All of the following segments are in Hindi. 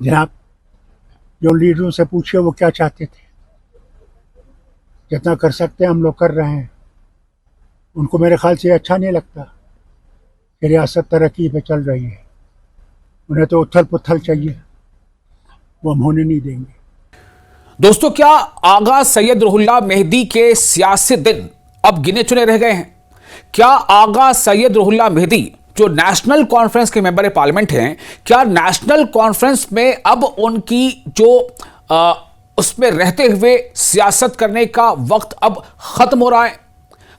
जनाब, जो लीडरों से पूछे वो क्या चाहते थे। जितना कर सकते हैं हम लोग कर रहे हैं। उनको मेरे ख्याल से अच्छा नहीं लगता कि रियासत तरक्की पे चल रही है। उन्हें तो उथल पुथल चाहिए, वो हम होने नहीं देंगे। दोस्तों, क्या आगा सैयद रुहुल्लाह मेहदी के सियासी दिन अब गिने चुने रह गए हैं? क्या आगा सैयद रुहुल्लाह मेहदी जो नेशनल कॉन्फ्रेंस के मेंबर पार्लियामेंट हैं, क्या नेशनल कॉन्फ्रेंस में अब उनकी जो उसमें रहते हुए सियासत करने का वक्त अब खत्म हो रहा है?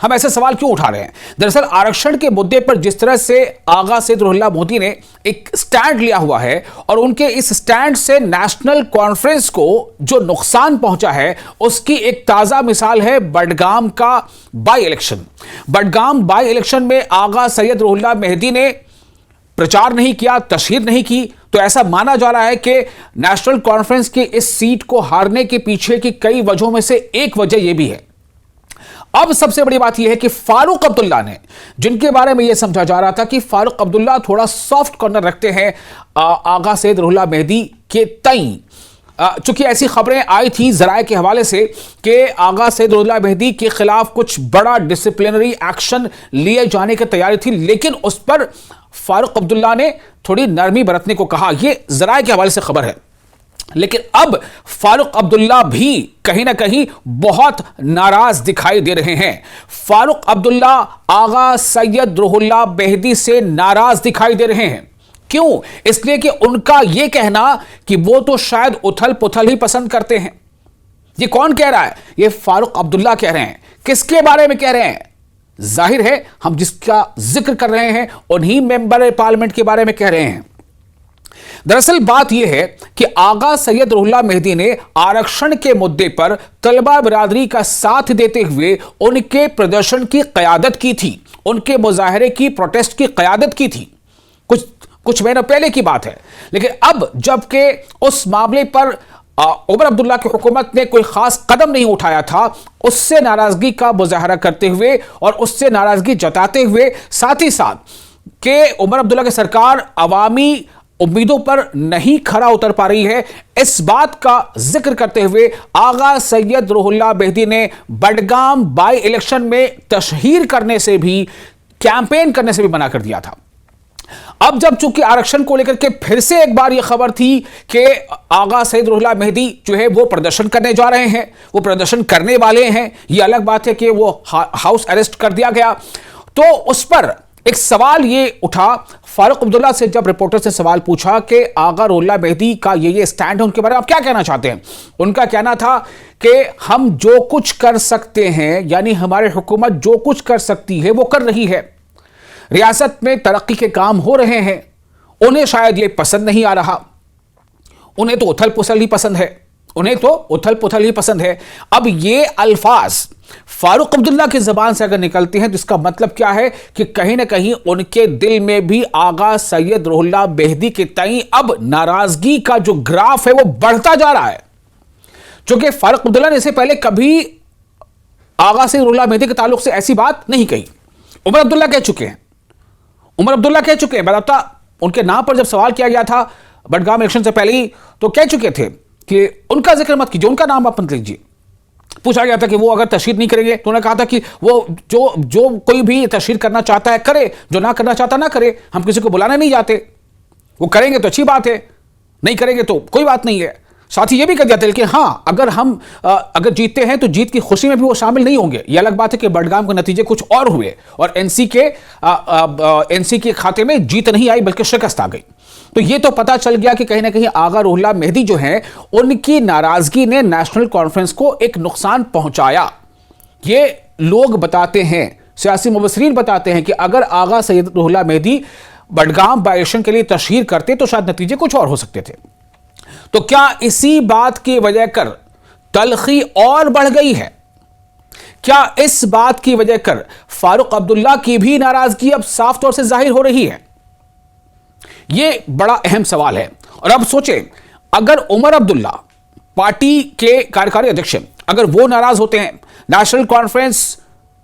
हम ऐसे सवाल क्यों उठा रहे हैं? दरअसल आरक्षण के मुद्दे पर जिस तरह से आगा सैयद रुहुल्लाह मोदी ने एक स्टैंड लिया हुआ है और उनके इस स्टैंड से नेशनल कॉन्फ्रेंस को जो नुकसान पहुंचा है, उसकी एक ताजा मिसाल है बडगाम का by election. Budgam by election में आगा सैयद रुहुल्लाह मेहदी ने प्रचार नहीं किया, तशहीर नहीं की, तो ऐसा माना जा रहा है कि नेशनल कॉन्फ्रेंस की इस सीट को हारने के पीछे की कई वजहों में से एक वजह यह भी है। अब सबसे बड़ी बात यह है कि फारूक अब्दुल्ला ने, जिनके बारे में यह समझा जा रहा था कि फारूक अब्दुल्ला थोड़ा सॉफ्ट कॉर्नर रखते हैं आगा सैयद रुहुल्लाह मेहदी के तई, चूंकि ऐसी खबरें आई थी जराए के हवाले से कि आगा सैयद रुहुल्लाह मेहदी के खिलाफ कुछ बड़ा डिसिप्लिनरी एक्शन लिए जाने की तैयारी थी, लेकिन उस पर फारूक अब्दुल्ला ने थोड़ी नरमी बरतने को कहा। यह जराए के हवाले से खबर है। लेकिन अब फारूक अब्दुल्ला भी कहीं ना कहीं बहुत नाराज दिखाई दे रहे हैं। फारूक अब्दुल्ला आगा सैयद रुहुल्लाह मेहदी से नाराज दिखाई दे रहे हैं। क्यों? इसलिए कि उनका यह कहना कि वो तो शायद उथल पुथल ही पसंद करते हैं। ये कौन कह रहा है? ये फारूक अब्दुल्ला कह रहे हैं। किसके बारे में कह रहे हैं? जाहिर है हम जिसका जिक्र कर रहे हैं उन्हीं मेंबर पार्लियामेंट के बारे में कह रहे हैं। दरअसल बात यह है कि आगा सैयद रुहुल्लाह मेहदी ने आरक्षण के मुद्दे पर तलबा बिरादरी का साथ देते हुए उनके प्रदर्शन की क़यादत की थी, उनके मुजाहरे की, प्रोटेस्ट की क़यादत की थी। कुछ महीनों पहले की बात है। लेकिन अब जबकि उस मामले पर उमर अब्दुल्ला की हुकूमत ने कोई खास कदम नहीं उठाया था, उससे नाराजगी का मुजाहरा करते हुए और उससे नाराजगी जताते हुए साथ ही साथ कि उमर अब्दुल्ला की सरकार अवामी उम्मीदों पर नहीं खरा उतर पा रही है, इस बात का जिक्र करते हुए आगा सैयद रुहुल्लाह मेहदी ने बडगाम बाई इलेक्शन में तशहीर करने से भी, कैंपेन करने से भी मना कर दिया था। अब जब चूंकि आरक्षण को लेकर के फिर से एक बार यह खबर थी कि आगा सैयद रुहुल्लाह मेहदी जो है वो प्रदर्शन करने जा रहे हैं, वो प्रदर्शन करने वाले हैं, यह अलग बात है कि वो हाउस अरेस्ट कर दिया गया, तो उस पर एक सवाल ये उठा। फारूक अब्दुल्ला से जब रिपोर्टर से सवाल पूछा कि आगा रुहुल्लाह मेहदी का ये स्टैंड है, उनके बारे में आप क्या कहना चाहते हैं? उनका कहना था कि हम जो कुछ कर सकते हैं, यानी हमारी हुकूमत जो कुछ कर सकती है वो कर रही है। रियासत में तरक्की के काम हो रहे हैं, उन्हें शायद ये पसंद नहीं आ रहा, उन्हें तो उथल पुथल ही पसंद है, उन्हें तो उथल पुथल ही पसंद है। अब ये अल्फाज फारूक अब्दुल्ला की जबान से अगर निकलते हैं तो इसका मतलब क्या है कि कहीं ना कहीं उनके दिल में भी आगा सैयद रुहुल्लाह मेहदी के तई अब नाराजगी का जो ग्राफ है वो बढ़ता जा रहा है। क्योंकि फारूक अब्दुल्ला ने इससे पहले कभी आगा सैयद रुहुल्लाह मेहदी के ताल्लुक से ऐसी बात नहीं कही। उमर अब्दुल्ला कह चुके हैं, बताता उनके नाम पर जब सवाल किया गया था बडगाम इलेक्शन से पहले ही, तो कह चुके थे कि उनका जिक्र मत कीजिए, उनका नाम आप मत लीजिए। पूछा गया था कि वो अगर तशहीर नहीं करेंगे तो उन्होंने कहा था कि वो जो कोई भी तशहीर करना चाहता है करे, जो ना करना चाहता ना करे, हम किसी को बुलाने नहीं जाते, वो करेंगे तो अच्छी बात है, नहीं करेंगे तो कोई बात नहीं है। साथ ही ये भी कह दिया था कि हाँ, अगर हम अगर जीतते हैं तो जीत की खुशी में भी वो शामिल नहीं होंगे। ये अलग बात है कि बडगाम के नतीजे कुछ और हुए और एनसी के खाते में जीत नहीं आई बल्कि शिकस्त आ गई। तो ये तो पता चल गया कि कहीं ना कहीं आगा रुहुल्लाह मेहदी जो हैं, उनकी नाराजगी ने नेशनल कॉन्फ्रेंस को एक नुकसान पहुंचाया। ये लोग बताते हैं, सियासी मुबस्सिरीन बताते हैं कि अगर आगा सैयद रुहुल्लाह मेहदी बडगाम बाई इलेक्शन के लिए तशहीर करते तो शायद नतीजे कुछ और हो सकते थे। तो क्या इसी बात की वजह कर तलखी और बढ़ गई है? क्या इस बात की वजह कर फारूक अब्दुल्ला की भी नाराजगी अब साफ तौर से जाहिर हो रही है? यह बड़ा अहम सवाल है। और अब सोचें, अगर उमर अब्दुल्ला पार्टी के कार्यकारी अध्यक्ष, अगर वो नाराज होते हैं, नेशनल कॉन्फ्रेंस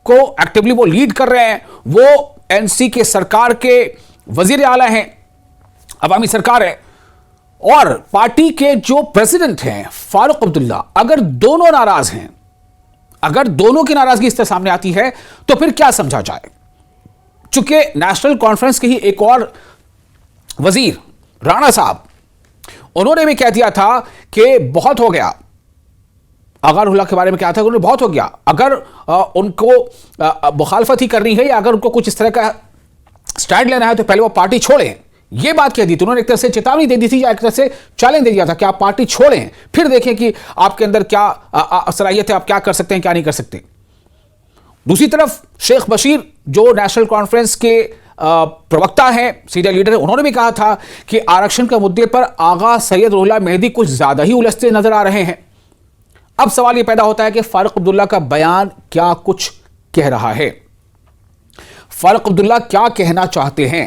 को एक्टिवली वो लीड कर रहे हैं, वो एनसी के सरकार के वजीर आला हैं, अवामी सरकार है, और पार्टी के जो प्रेसिडेंट हैं फारूक अब्दुल्ला, अगर दोनों नाराज हैं, अगर दोनों की नाराजगी इस तरह सामने आती है तो फिर क्या समझा जाए। चूंकि नेशनल कॉन्फ्रेंस के ही एक और वजीर राणा साहब, उन्होंने भी कह दिया था कि बहुत हो गया। आगा रुल्ला के बारे में क्या था, उन्होंने बहुत हो गया, अगर उनको मुखालफत ही करनी है या अगर उनको कुछ इस तरह का स्टैंड लेना है तो पहले वो पार्टी छोड़ें। ये बात कह दी थी उन्होंने, एक तरह से चेतावनी दे दी थी या एक तरह से चैलेंज दे दिया था कि आप पार्टी छोड़ें, फिर देखें कि आपके अंदर क्या सलाहियत है, आप क्या कर सकते हैं क्या नहीं कर सकते। दूसरी तरफ शेख बशीर जो नेशनल कॉन्फ्रेंस के प्रवक्ता हैं, सीनियर लीडर हैं, उन्होंने भी कहा था कि आरक्षण के मुद्दे पर आगा सैयद रुहुल्लाह मेहदी कुछ ज्यादा ही उलझते नजर आ रहे हैं। अब सवाल यह पैदा होता है कि फारूक अब्दुल्ला का बयान क्या कुछ कह रहा है, फारूक अब्दुल्ला क्या कहना चाहते हैं।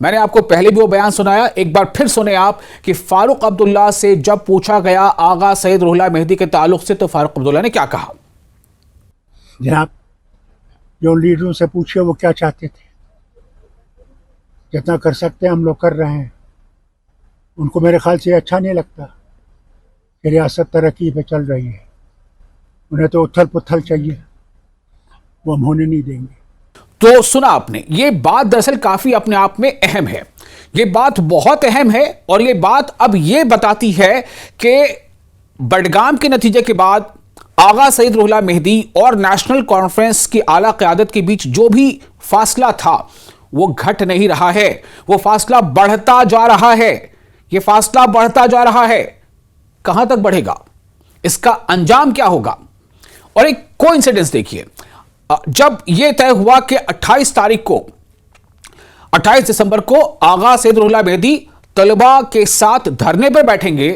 मैंने आपको पहले भी वो बयान सुनाया, एक बार फिर सुने आप कि फारूक अब्दुल्ला से जब पूछा गया आगा सैयद रुहुल्लाह मेहदी के ताल्लुक से तो फारूक अब्दुल्ला ने क्या कहा। जनाब, जो लीडरों से पूछे वो क्या चाहते थे, जितना कर सकते हैं हम लोग कर रहे हैं। उनको मेरे ख्याल से अच्छा नहीं लगता कि रियासत तरक्की पे चल रही है, उन्हें तो उथल पुथल चाहिए, वो हम होने नहीं देंगे। तो सुना आपने, ये बात दरअसल काफी अपने आप में अहम है, ये बात बहुत अहम है और ये बात अब ये बताती है कि बडगाम के नतीजे के बाद आगा सैयद रुहुल्लाह मेहदी और नेशनल कॉन्फ्रेंस की आला क़यादत के बीच जो भी फासला था वो घट नहीं रहा है, वो फासला बढ़ता जा रहा है, ये फासला बढ़ता जा रहा है। कहां तक बढ़ेगा, इसका अंजाम क्या होगा। और एक कोइंसिडेंस देखिए, जब यह तय हुआ कि 28 तारीख को 28 दिसंबर को आगा सैयद रुहुल्लाह मेहदी तलबा के साथ धरने पर बैठेंगे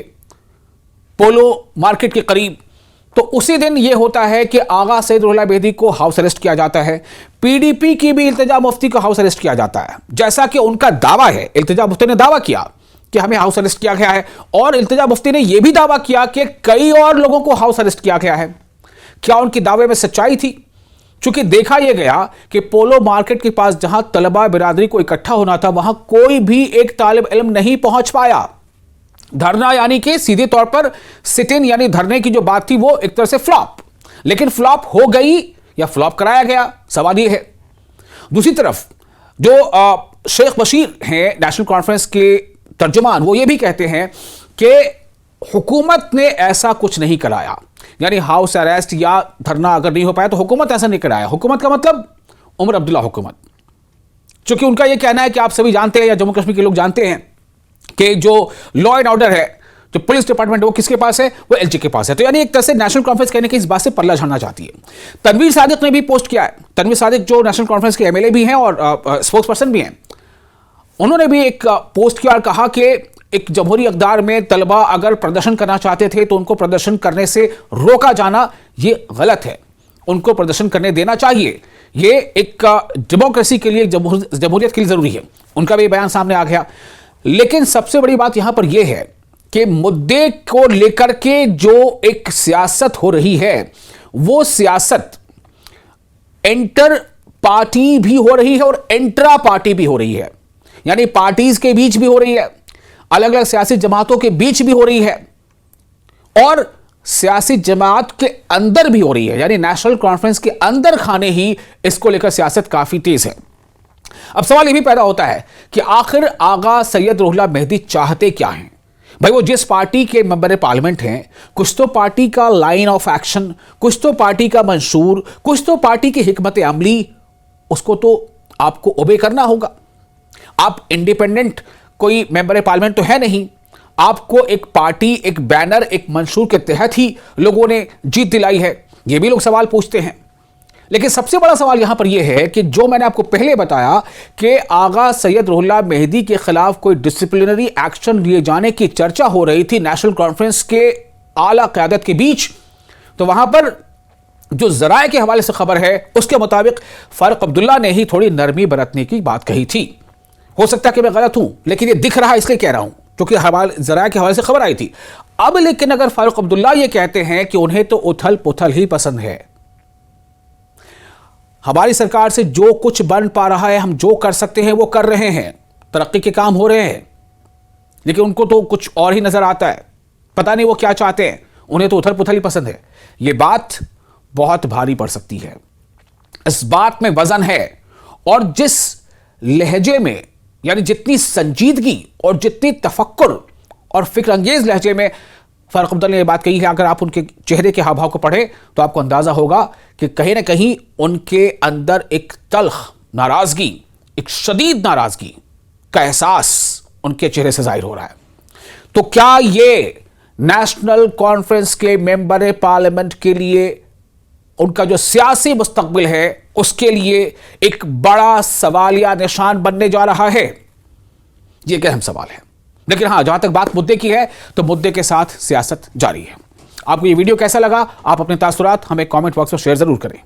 पोलो मार्केट के करीब, तो उसी दिन यह होता है कि आगा सैयद रुहुल्लाह मेहदी को हाउस अरेस्ट किया जाता है। पीडीपी की भी इल्तिजा मुफ्ती को हाउस अरेस्ट किया जाता है, जैसा कि उनका दावा है। इल्तिजा मुफ्ती ने दावा किया कि हमें हाउस अरेस्ट किया गया है और इल्तिजा मुफ्ती ने यह भी दावा किया कि कई और लोगों को हाउस अरेस्ट किया गया है। क्या उनकी दावे में सच्चाई थी? चूंकि देखा यह गया कि पोलो मार्केट के पास जहां तलबा बिरादरी को इकट्ठा होना था वहां कोई भी एक तालिब इल्म नहीं पहुंच पाया। धरना यानी कि सीधे तौर पर सिट इन यानी धरने की जो बात थी वो एक तरह से फ्लॉप, लेकिन फ्लॉप हो गई या फ्लॉप कराया गया, सवाल यह है। दूसरी तरफ जो शेख बशीर हैं नेशनल कॉन्फ्रेंस के तर्जुमान, वो ये भी कहते हैं कि हुकूमत ने ऐसा कुछ नहीं कराया, यानी हाउस अरेस्ट या धरना अगर नहीं हो पाया तो हुकूमत ऐसा नहीं कराया। हुकूमत का मतलब उमर अब्दुल्ला हुकूमत, चूंकि उनका यह कहना है कि आप सभी जानते हैं या जम्मू कश्मीर के लोग जानते हैं कि जो लॉ एंड ऑर्डर है, जो पुलिस डिपार्टमेंट है, वो किसके पास है, वो एलजी के पास है। तो यानी एक तरह से नेशनल कॉन्फ्रेंस कहने की इस बात से पल्ला झाड़ना चाहती है। तनवीर सादिक ने भी पोस्ट किया है, तनवीर सादिक जो नेशनल कॉन्फ्रेंस के एमएलए भी हैं और स्पोक्स पर्सन भी हैं, उन्होंने भी एक पोस्ट किया और कहा कि एक जमहूरी इक़्तिदार में तलबा अगर प्रदर्शन करना चाहते थे तो उनको प्रदर्शन करने से रोका जाना ये गलत है, उनको प्रदर्शन करने देना चाहिए। ये एक डेमोक्रेसी के लिए, जमहूरियत के लिए जरूरी है। उनका भी बयान सामने आ गया। लेकिन सबसे बड़ी बात यहां पर यह है कि मुद्दे को लेकर के जो एक सियासत हो रही है वो सियासत इंटर पार्टी भी हो रही है और इंट्रा पार्टी भी हो रही है, यानी पार्टीज के बीच भी हो रही है, अलग अलग सियासी जमातों के बीच भी हो रही है और सियासी जमात के अंदर भी हो रही है, यानी नेशनल कॉन्फ्रेंस के अंदर खाने ही इसको लेकर सियासत काफी तेज है। अब सवाल यह भी पैदा होता है कि आखिर आगा सैयद रुहुल्लाह मेहदी चाहते क्या हैं। भाई वो जिस पार्टी के मेंबर पार्लियामेंट हैं, कुछ तो पार्टी का लाइन ऑफ एक्शन, कुछ तो पार्टी का मंशूर, कुछ तो पार्टी की हिकमत अमली, उसको तो आपको ओबे करना होगा। आप इंडिपेंडेंट कोई मेंबर पार्लियामेंट तो है नहीं, आपको एक पार्टी, एक बैनर, एक मंशूर के तहत ही लोगों ने जीत दिलाई है, ये भी लोग सवाल पूछते हैं। लेकिन सबसे बड़ा सवाल यहां पर यह है कि जो मैंने आपको पहले बताया कि आगा सैयद रुहुल्लाह मेहदी के खिलाफ कोई डिसिप्लिनरी एक्शन लिए जाने की चर्चा हो रही थी नेशनल कॉन्फ्रेंस के आला क़यादत के बीच, तो वहां पर जो जराए के हवाले से खबर है उसके मुताबिक फारूक अब्दुल्ला ने ही थोड़ी नरमी बरतने की बात कही थी। हो सकता है कि मैं गलत हूं, लेकिन ये दिख रहा है इसलिए कह रहा हूं क्योंकि जराए के हवाले से खबर आई थी। अब लेकिन अगर फारूक अब्दुल्ला ये कहते हैं कि उन्हें तो उथल पुथल ही पसंद है, हमारी सरकार से जो कुछ बन पा रहा है, हम जो कर सकते हैं वो कर रहे हैं, तरक्की के काम हो रहे हैं, लेकिन उनको तो कुछ और ही नजर आता है। पता नहीं वो क्या चाहते हैं, उन्हें तो उथल पुथल ही पसंद है। ये बात बहुत भारी पड़ सकती है, इस बात में वजन है। और जिस लहजे में, यानी जितनी संजीदगी और जितनी तफक्कुर और फिक्र अंगेज लहजे में फारूक अब्दुल्ला ने यह बात कही है, अगर आप उनके चेहरे के हाव भाव को पढ़े तो आपको अंदाजा होगा कि कहीं ना कहीं उनके अंदर एक तल्ख नाराजगी, एक शदीद नाराजगी का एहसास उनके चेहरे से जाहिर हो रहा है। तो क्या ये नेशनल कॉन्फ्रेंस के मेंबर पार्लियामेंट के लिए, उनका जो सियासी मुस्तकबिल है, उसके लिए एक बड़ा सवालिया निशान बनने जा रहा है? ये एक अहम सवाल है। लेकिन हां, जहां तक बात मुद्दे की है तो मुद्दे के साथ सियासत जारी है। आपको ये वीडियो कैसा लगा? आप अपने तासुरात हमें कमेंट बॉक्स में शेयर जरूर करें।